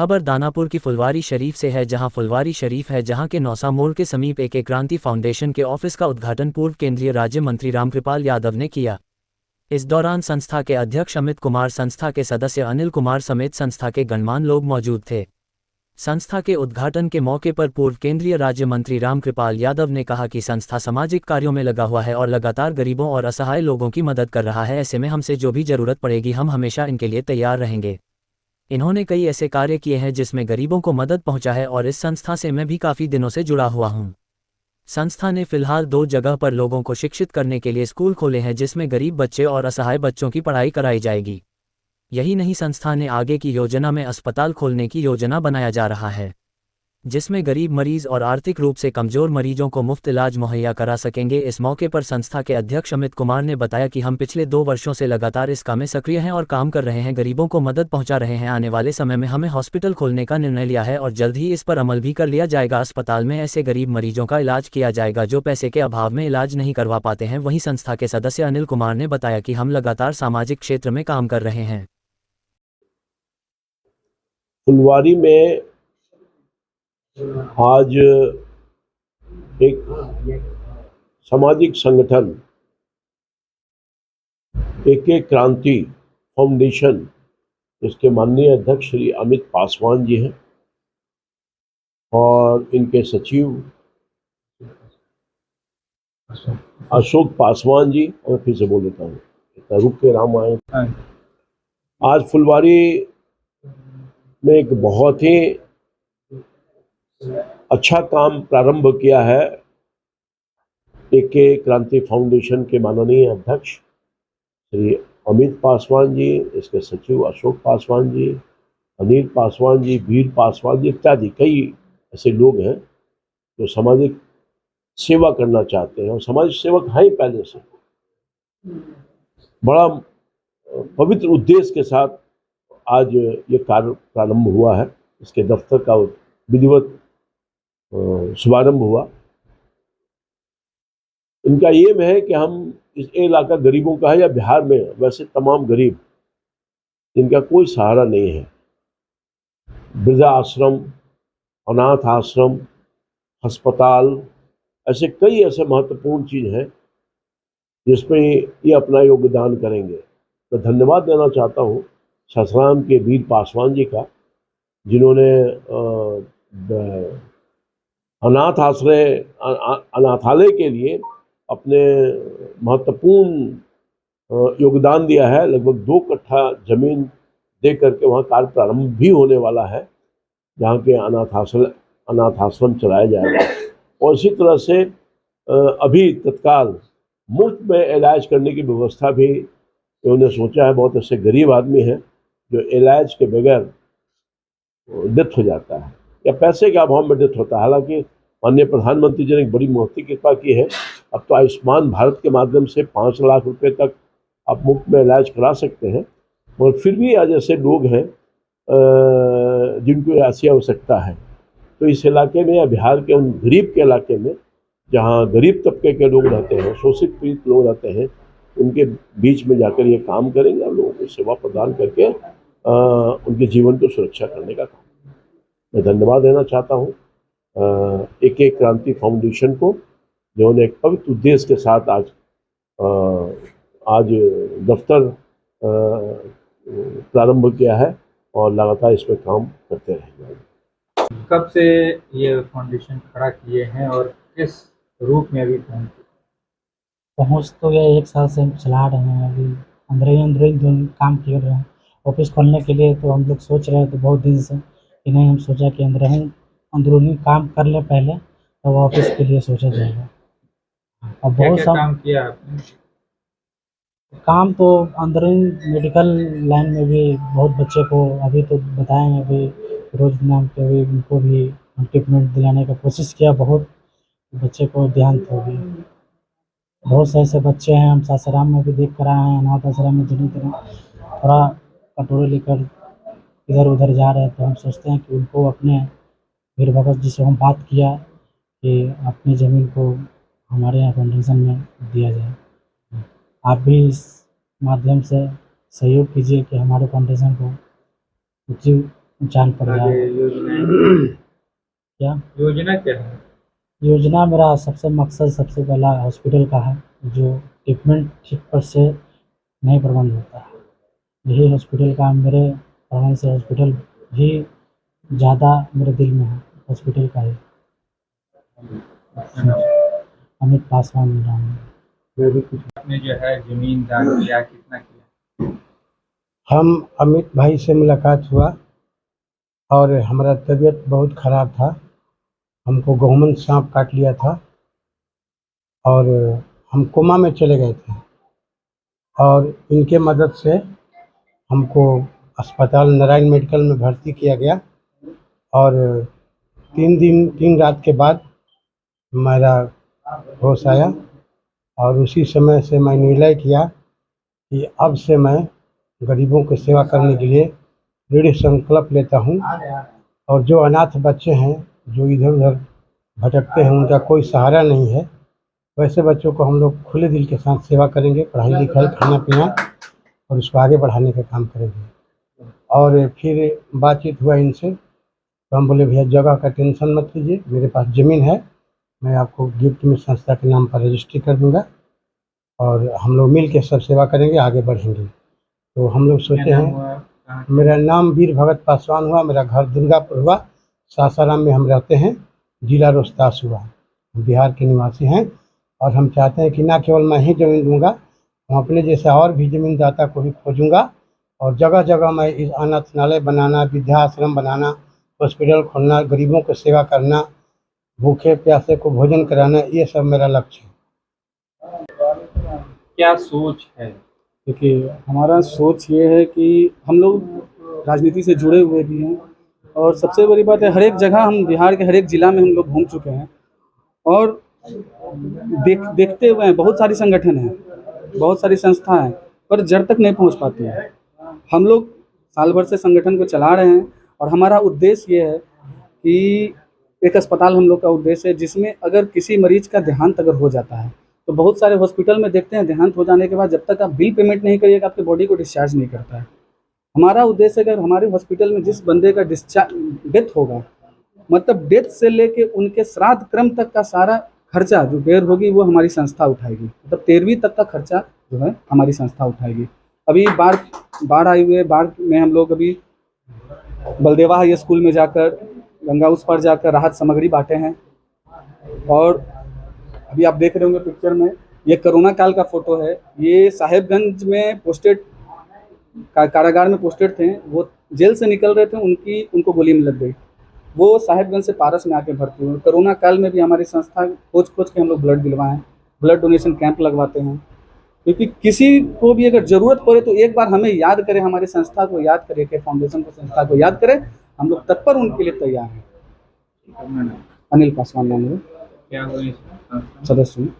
खबर दानापुर की फुलवारी शरीफ से है, जहां फुलवारी शरीफ है जहां के नौसा मोड़ के समीप एक क्रांति फाउंडेशन के ऑफिस का उद्घाटन पूर्व केंद्रीय राज्य मंत्री रामकृपाल यादव ने किया। इस दौरान संस्था के अध्यक्ष अमित कुमार, संस्था के सदस्य अनिल कुमार समेत संस्था के गणमान्य लोग मौजूद थे। संस्था के उद्घाटन के मौके पर पूर्व केंद्रीय राज्य मंत्री रामकृपाल यादव ने कहा कि संस्था सामाजिक कार्यों में लगा हुआ है और लगातार गरीबों और असहाय लोगों की मदद कर रहा है। ऐसे में हमसे जो भी जरूरत पड़ेगी हम हमेशा इनके लिए तैयार रहेंगे। इन्होंने कई ऐसे कार्य किए हैं जिसमें गरीबों को मदद पहुंचा है और इस संस्था से मैं भी काफ़ी दिनों से जुड़ा हुआ हूं। संस्था ने फिलहाल 2 जगह पर लोगों को शिक्षित करने के लिए स्कूल खोले हैं, जिसमें गरीब बच्चे और असहाय बच्चों की पढ़ाई कराई जाएगी। यही नहीं, संस्था ने आगे की योजना में अस्पताल खोलने की योजना बनाया जा रहा है, जिसमें गरीब मरीज और आर्थिक रूप से कमजोर मरीजों को मुफ्त इलाज मुहैया करा सकेंगे। इस मौके पर संस्था के अध्यक्ष अमित कुमार ने बताया कि हम पिछले 2 वर्षों से लगातार इस काम में सक्रिय हैं और काम कर रहे हैं, गरीबों को मदद पहुंचा रहे हैं। आने वाले समय में हमें हॉस्पिटल खोलने का निर्णय लिया है और जल्द ही इस पर अमल भी कर लिया जाएगा। अस्पताल में ऐसे गरीब मरीजों का इलाज किया जाएगा जो पैसे के अभाव में इलाज नहीं करवा पाते हैं। वहीं संस्था के सदस्य अनिल कुमार ने बताया कि हम लगातार सामाजिक क्षेत्र में काम कर रहे हैं। फुलवारी में आज एक सामाजिक संगठन एक क्रांति फाउंडेशन, इसके माननीय अध्यक्ष श्री अमित पासवान जी हैं और इनके सचिव अशोक पासवान जी, और फिर से बोल देता हूँ रुक के राम आए। आज फुलवारी में एक बहुत ही अच्छा काम प्रारंभ किया है एक क्रांति फाउंडेशन के माननीय अध्यक्ष श्री अमित पासवान जी, इसके सचिव अशोक पासवान जी, अनिल पासवान जी, वीर पासवान जी इत्यादि कई ऐसे लोग हैं जो सामाजिक सेवा करना चाहते हैं और समाज सेवक हैं ही पहले से। बड़ा पवित्र उद्देश्य के साथ आज ये कार्य प्रारंभ हुआ है। इसके दफ्तर का विधिवत शुभारंभ हुआ। इनका एम है कि हम इस इलाका गरीबों का है या बिहार में वैसे तमाम गरीब जिनका कोई सहारा नहीं है, वृद्धा आश्रम, अनाथ आश्रम, अस्पताल, ऐसे कई ऐसे महत्वपूर्ण चीज़ हैं जिसमें ये अपना योगदान करेंगे। मैं धन्यवाद देना चाहता हूँ सासाराम के वीर पासवान जी का, जिन्होंने अनाथालय के लिए अपने महत्वपूर्ण योगदान दिया है। लगभग 2 कट्ठा जमीन दे करके वहाँ कार्य प्रारंभ भी होने वाला है, जहाँ के अनाथ आश्रम चलाया जाएगा। और इसी तरह से अभी तत्काल मुफ्त में इलाज करने की व्यवस्था भी उन्होंने सोचा है। बहुत ऐसे गरीब आदमी हैं जो इलाज के बगैर डेथ हो जाता है या पैसे के अभाव में डेथ होता है। हालांकि माननीय प्रधानमंत्री जी ने एक बड़ी महती कृपा की है। अब तो आयुष्मान भारत के माध्यम से 5 लाख रुपए तक आप मुफ्त में इलाज करा सकते हैं। और फिर भी आज ऐसे लोग हैं जिनको ऐसी आवश्यकता है, तो इस इलाके में या बिहार के उन गरीब के इलाके में जहाँ गरीब तबके के लोग रहते हैं, शोषित पीड़ित लोग रहते हैं, उनके बीच में जाकर ये काम करेंगे और लोगों को सेवा प्रदान करके उनके जीवन को सुरक्षा करने का काम। मैं धन्यवाद देना चाहता हूँ एक क्रांति फाउंडेशन को, जिन्होंने एक पवित्र उद्देश्य के साथ आज दफ्तर प्रारंभ किया है और लगातार इस पर काम करते रहेंगे। कब से ये फाउंडेशन खड़ा किए हैं और किस रूप में अभी पहुँच तो गया 1 साल से हम चला रहे हैं। अभी अंदर काम कर रहे हैं। ऑफिस खोलने के लिए तो हम लोग सोच रहे हैं तो बहुत दिन से कि नहीं, हम सोचा कि अंदरूनी काम कर ले पहले, तो ऑफिस के लिए सोचा जाएगा। और बहुत क्या काम किया आपने? काम तो अंदरूनी मेडिकल लाइन में भी बहुत बच्चे को अभी तो बताए हैं, अभी रोज नाम के अभी उनको भी ट्रीटमेंट दिलाने का कोशिश किया। बहुत बच्चे को देहांत हो गया। बहुत से ऐसे बच्चे हैं, हम सासाराम में भी देख कर आए हैं, अनाथ आश्रम में दोनों तरह थोड़ा कटोरे लेकर इधर उधर जा रहे हैं। तो हम सोचते हैं कि उनको अपने वीर भगत जी से हम बात किया कि अपनी ज़मीन को हमारे यहाँ फाउंडेशन में दिया जाए। आप भी इस माध्यम से सहयोग कीजिए कि हमारे फाउंडेशन को जान पड़ आगे जाए। योजना क्या क्या है? योजना, मेरा सबसे मकसद सबसे पहला हॉस्पिटल का है, जो ट्रीटमेंट ठीक पर से नहीं प्रबंध होता है। यही हॉस्पिटल का मेरे प्रबंध से हॉस्पिटल भी ज़्यादा मेरे दिल में है, हॉस्पिटल का ही। अमित पासवान मेरा नाम है। आपने जो है जमीन दान किया, कितना किया? हम अमित भाई से मुलाकात हुआ और हमारा तबीयत बहुत ख़राब था, हमको गहुमन सांप काट लिया था और हम कोमा में चले गए थे और इनके मदद से हमको अस्पताल नारायण मेडिकल में भर्ती किया गया और 3 रात के बाद मेरा होश आया और उसी समय से मैं निर्णय किया कि अब से मैं गरीबों की सेवा करने के लिए दृढ़ संकल्प लेता हूँ और जो अनाथ बच्चे हैं, जो इधर उधर भटकते हैं, उनका कोई सहारा नहीं है, वैसे बच्चों को हम लोग खुले दिल के साथ सेवा करेंगे, पढ़ाई लिखाई खाना पीना और उसको आगे बढ़ाने का काम करेंगे। और फिर बातचीत हुआ इनसे तो हम बोले भैया जगह का टेंशन मत लीजिए, मेरे पास ज़मीन है, मैं आपको गिफ्ट में संस्था के नाम पर रजिस्ट्री कर दूँगा और हम लोग मिल के सब सेवा करेंगे, आगे बढ़ेंगे। तो हम लोग सोचे हैं, मेरा नाम वीर भगत पासवान हुआ, मेरा घर दुर्गापुर हुआ, सासाराम में हम रहते हैं, जिला रोहतास हुआ, हम बिहार के निवासी हैं और हम चाहते हैं कि ना केवल मैं ही ज़मीन दूंगा, हम अपने जैसा और भी ज़मीनदाता को भी खोजूंगा और जगह जगह मैं इस अनाथालय बनाना, वृद्धाश्रम बनाना, हॉस्पिटल खोलना, गरीबों की सेवा करना, भूखे प्यासे को भोजन कराना, ये सब मेरा लक्ष्य है। क्या सोच है? देखिए, हमारा सोच ये है कि हम लोग राजनीति से जुड़े हुए भी हैं और सबसे बड़ी बात है, हर एक जगह हम बिहार के हर एक ज़िला में हम लोग घूम चुके हैं और देखते हुए हैं, बहुत सारी संगठन हैं, बहुत सारी संस्था हैं, पर जड़ तक नहीं पहुंच पाती है। हम लोग साल भर से संगठन को चला रहे हैं और हमारा उद्देश्य ये है कि एक अस्पताल हम लोग का उद्देश्य है, जिसमें अगर किसी मरीज का देहांत अगर हो जाता है तो बहुत सारे हॉस्पिटल में देखते हैं, देहांत हो जाने के बाद जब तक आप बिल पेमेंट नहीं करिएगा आपके बॉडी को डिस्चार्ज नहीं करता है। हमारा उद्देश्य अगर हमारे हॉस्पिटल में जिस बंदे का डेथ होगा, मतलब डेथ से लेके उनके श्राद्ध क्रम तक का सारा खर्चा जो बेर होगी वो हमारी संस्था उठाएगी, मतलब 13वीं तक का खर्चा जो है हमारी संस्था उठाएगी। अभी बाढ़ आई हुई है, बाढ़ में हम लोग अभी बलदेवा हाई स्कूल में जाकर, गंगा उस पर जाकर राहत सामग्री बांटे हैं। और अभी आप देख रहे होंगे पिक्चर में, ये कोरोना काल का फोटो है, ये साहेबगंज में पोस्टेड कारागार में पोस्टेड थे, वो जेल से निकल रहे थे, उनको गोली में लग गई, वो साहेबगंज से पारस में आके भर्ती हुए। कोरोना काल में भी हमारी संस्था खोज के हम लोग ब्लड दिलवाएं, ब्लड डोनेशन कैंप लगवाते हैं, क्योंकि किसी को भी अगर ज़रूरत पड़े तो एक बार हमें याद करें, हमारी संस्था को याद करें, के फाउंडेशन को, संस्था को याद करें, हम लोग तत्पर उनके लिए तैयार हैं। अनिल पासवान नाम है, क्या हुआ? सदस्य हूँ।